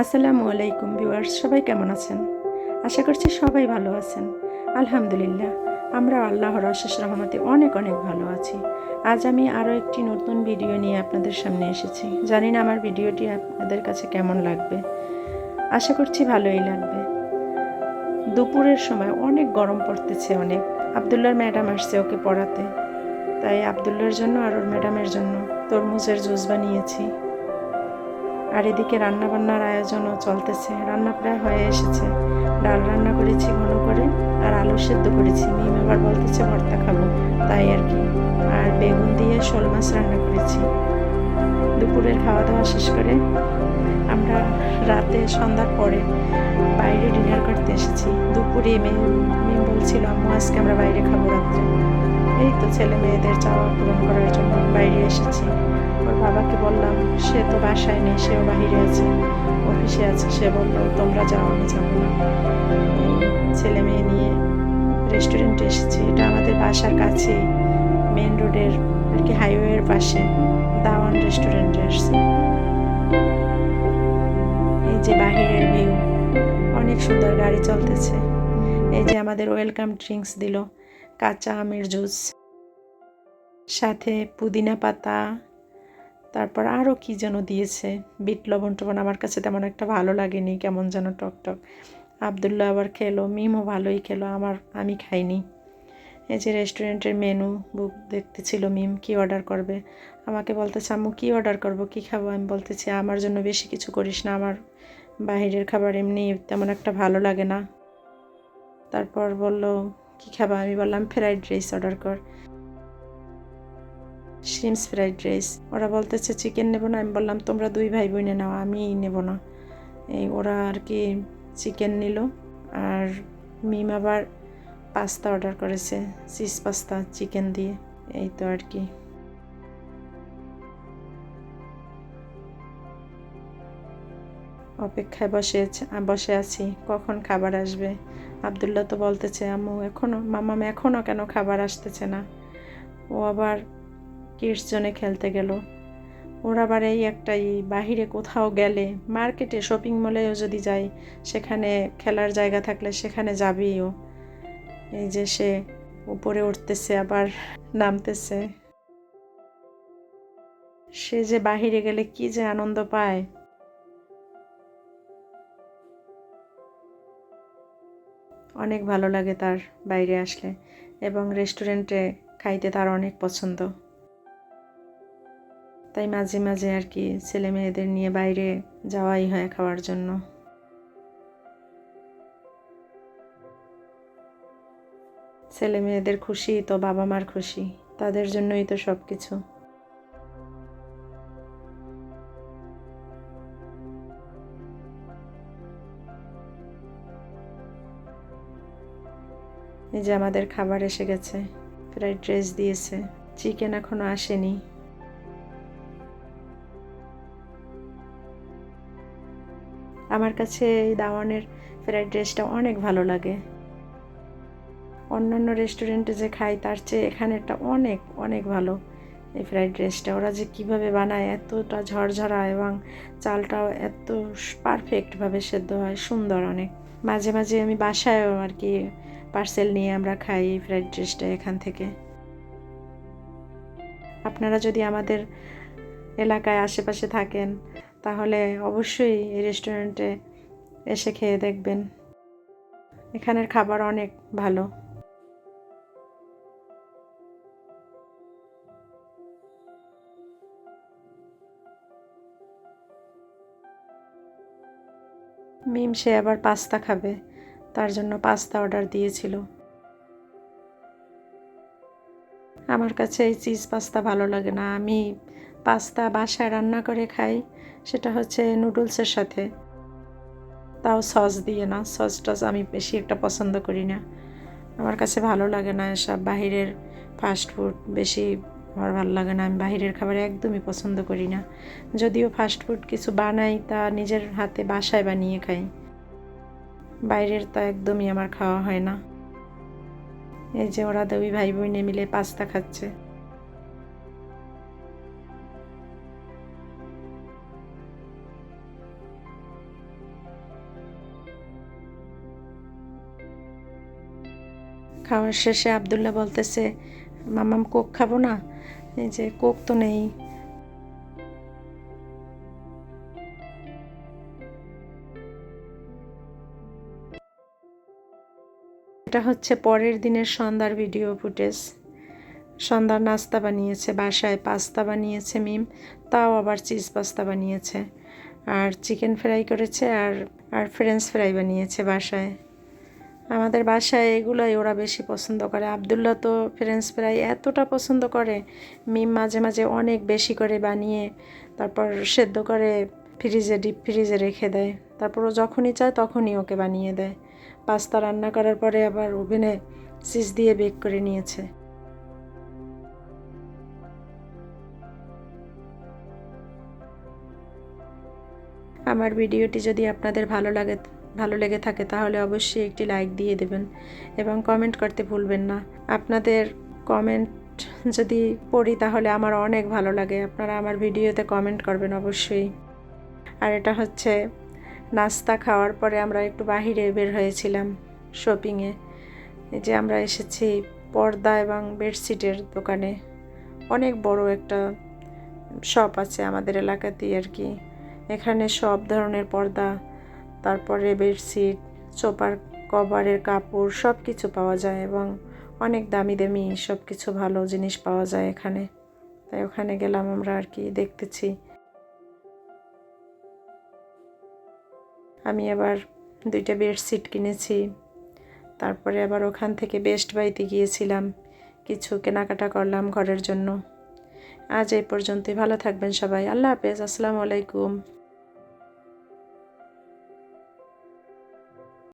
আসসালামু আলাইকুম ভিউয়ার্স, সবাই কেমন আছেন? আশা করছি সবাই ভালো আছেন। আলহামদুলিল্লাহ, আমরা আল্লাহর অশেষ রহমতে অনেক অনেক ভালো আছি। আজ আমি আরও একটি নতুন ভিডিও নিয়ে আপনাদের সামনে এসেছি। জানি না আমার ভিডিওটি আপনাদের কাছে কেমন লাগবে। আশা করছি ভালোই লাগবে। দুপুরের সময় অনেক গরম পড়তেছে অনেক। আবদুল্লার ম্যাডাম আসছে ওকে পড়াতে, তাই আবদুল্লার জন্য আর ওর ম্যাডামের জন্য তরমুজের জুস বানিয়েছি। আর এদিকে রান্নাবান্নার আয়োজনও চলতেছে। রান্না প্রায় হয়ে এসেছে। ডাল রান্না করেছি ঘন করে, আর আলু সেদ্ধ করেছি। মিম আবার বলতেছে ভর্তা খাবো, তাই আর কি। আর বেগুন দিয়ে শোল মাছ রান্না করেছি। দুপুরের খাওয়া দাওয়া শেষ করে আমরা রাতে সন্ধ্যার পরে বাইরে ডিনার করতে এসেছি। দুপুরে মিম বলছিল আম্মু আজকে আমরা বাইরে খাবো রাত্রে। এই তো ছেলে মেয়েদের চাওয়া পূরণ করার জন্য বাইরে এসেছি। ওর বাবাকে বললাম, সে তো বাসায় নেই, সেও বাহিরে আছে, অফিসে আছে। সে বললো তোমরা যাও, আমি যাবো না। ছেলে মেয়ে নিয়ে রেস্টুরেন্টে এসেছি। এটা আমাদের বাসার কাছে, মেন রোডের আর কি, হাইওয়ের পাশে দাওয়ান রেস্টুরেন্টে এসেছি। এই যে বাহিরের ভিউ, অনেক সুন্দর, গাড়ি চলতেছে। এই যে আমাদের ওয়েলকাম ড্রিঙ্কস দিল, কাঁচা আমের জুস, সাথে পুদিনা পাতা, তারপর আরও কি যেন দিয়েছে, বিট লবণ টবণ। আমার কাছে তেমন একটা ভালো লাগেনি, কেমন যেন টক টক। আবদুল্লাহ আবার খেলো, মিমও ভালোই খেলো, আমি খাইনি। এই যে রেস্টুরেন্টের মেনু বুক দেখতেছিল মিম, কি অর্ডার করবে। আমাকে বলতেছে আম্মু কী অর্ডার করব, কী খাবো। আমি বলতেছি আমার জন্য বেশি কিছু করিস না, আমার বাহিরের খাবার এমনি তেমন একটা ভালো লাগে না। তারপর বলল কী খাবা। আমি বললাম ফ্রাইড রাইস অর্ডার কর, শ্রিমস ফ্রাইড রাইস। ওরা বলতেছে চিকেন নেব না। আমি বললাম তোমরা দুই ভাই বোনে নাও, আমি নেব না। এই ওরা আর কি চিকেন নিল। আর মিম আবার পাস্তা অর্ডার করেছে, চিজ পাস্তা চিকেন দিয়ে। এই তো আর কি। অপেক্ষায় বসে আছি কখন খাবার আসবে। আবদুল্লাহ তো বলতেছে আম্মু এখনও, মামাম এখনও কেন খাবার আসতেছে না। ও আবার কিডস জোনে খেলতে গেল। ওর আবার এই একটাই, বাহিরে কোথাও গেলে, মার্কেটে শপিং মলেও যদি যাই, সেখানে খেলার জায়গা থাকলে সেখানে যাবেই ও। এই যে সে উপরে উঠতেছে আবার নামতেছে। সে যে বাহিরে গেলে কি যে আনন্দ পায়। অনেক ভালো লাগে তার বাইরে আসলে, এবং রেস্টুরেন্টে খাইতে তার অনেক পছন্দ। তাই মাঝে মাঝে আর কি ছেলে মেয়েদের নিয়ে বাইরে যাওয়াই হয় খাওয়ার জন্য। ছেলে মেয়েদের খুশি তো বাবা মার খুশি, তাদের জন্যই তো সব কিছু। এই যে আমাদের খাবার এসে গেছে, ফ্রাইড রাইস দিয়েছে, চিকেন এখনো আসেনি। আমার কাছে এই দাওয়ানের ফ্রাইড রাইসটা অনেক ভালো লাগে। অন্যান্য রেস্টুরেন্টে যে খাই তার চেয়ে এখানেরটা অনেক অনেক ভালো। এই ফ্রাইড রাইসটা ওরা যে কীভাবে বানায়, এতটা ঝরঝরা, এবং চালটাও এত পারফেক্টভাবে সেদ্ধ হয়, সুন্দর অনেক। মাঝে মাঝে আমি বাসায়ও আর কি পার্সেল নিয়ে আমরা খাই এই ফ্রাইড রাইসটা এখান থেকে। আপনারা যদি আমাদের এলাকায় আশেপাশে থাকেন, তাহলে অবশ্যই এই রেস্টুরেন্টে এসে খেয়ে দেখবেন। এখানের খাবার অনেক ভালো। মিম সে আবার পাস্তা খাবে, তার জন্য পাস্তা অর্ডার দিয়েছিল। আমার কাছে এই চিজ পাস্তা ভালো লাগে না। আমি পাস্তা বাসায় রান্না করে খাই, সেটা হচ্ছে নুডলসের সাথে, তাও সস দিয়ে না। সস টস আমি বেশি একটা পছন্দ করি না। আমার কাছে ভালো লাগে না এসব বাহিরের ফাস্ট ফুড, বেশি আমার ভালো লাগে না। আমি বাহিরের খাবার একদমই পছন্দ করি না। যদিও ফাস্ট ফুড কিছু বানাই, তা নিজের হাতে বাসায় বানিয়ে খাই। বাইরের তা একদমই আমার খাওয়া হয় না। এই যে ওরা দুই ভাই বোনে মিলে পাস্তা খাচ্ছে। খাওয়ার শেষে আব্দুল্লাহ বলতেছে, মাম্মাম কোক খাবো না? এই যে কোক তো নেই। এটা হচ্ছে পরের দিনের সন্ধ্যার ভিডিও ফুটেজ। সন্ধ্যার নাস্তা বানিয়েছে, বাসায় পাস্তা বানিয়েছে মিম, তাও আবার চিজ পাস্তা বানিয়েছে, আর চিকেন ফ্রাই করেছে, আর ফ্রেঞ্চ ফ্রাই বানিয়েছে বাসায়। আমাদের বাসায় এগুলোই ওরা বেশি পছন্দ করে। আব্দুল্লাহ তো ফ্রেঞ্চ ফ্রাই এতটা পছন্দ করে, মিম মাঝে মাঝে অনেক বেশি করে বানিয়ে তারপর সেদ্ধ করে ডিপ ফ্রিজে রেখে দেয়। তারপর ও যখনই চায় তখনই ওকে বানিয়ে দেয়। পাস্তা রান্না করার পরে আবার ওভেনে চিজ দিয়ে বেক করে নিয়েছে। আমার ভিডিওটি যদি আপনাদের ভালো লেগে থাকে তাহলে অবশ্যই একটি লাইক দিয়ে দেবেন এবং কমেন্ট করতে ভুলবেন না। আপনাদের কমেন্ট যদি পড়ি তাহলে আমার অনেক ভালো লাগে। আপনারা আমার ভিডিওতে কমেন্ট করবেন অবশ্যই। আর এটা হচ্ছে নাস্তা খাওয়ার পরে আমরা একটু বাহিরে বের হয়েছিলাম শপিংয়ে। এই যে আমরা এসেছি পর্দা এবং বেডশিটের দোকানে। অনেক বড় একটা শপ আছে আমাদের এলাকাতেই আর কি। এখানে সব ধরনের পর্দা, তারপরে বেডশিট, সোফার কভারের কাপড় সব কিছু পাওয়া যায় এবং অনেক দামি দামি সব কিছু ভালো জিনিস পাওয়া যায় এখানে। তাই ওখানে গেলাম আমরা আর কি, দেখতেছি। আমি আবার 2টা বেডশিট কিনেছি। তারপরে আবার ওখান থেকে বেস্ট বাইতে গিয়েছিলাম, কিছু কেনাকাটা করলাম ঘরের জন্য। আজ এই পর্যন্তই। ভালো থাকবেন সবাই। আল্লাহ হাফেজ। আসসালামু আলাইকুম।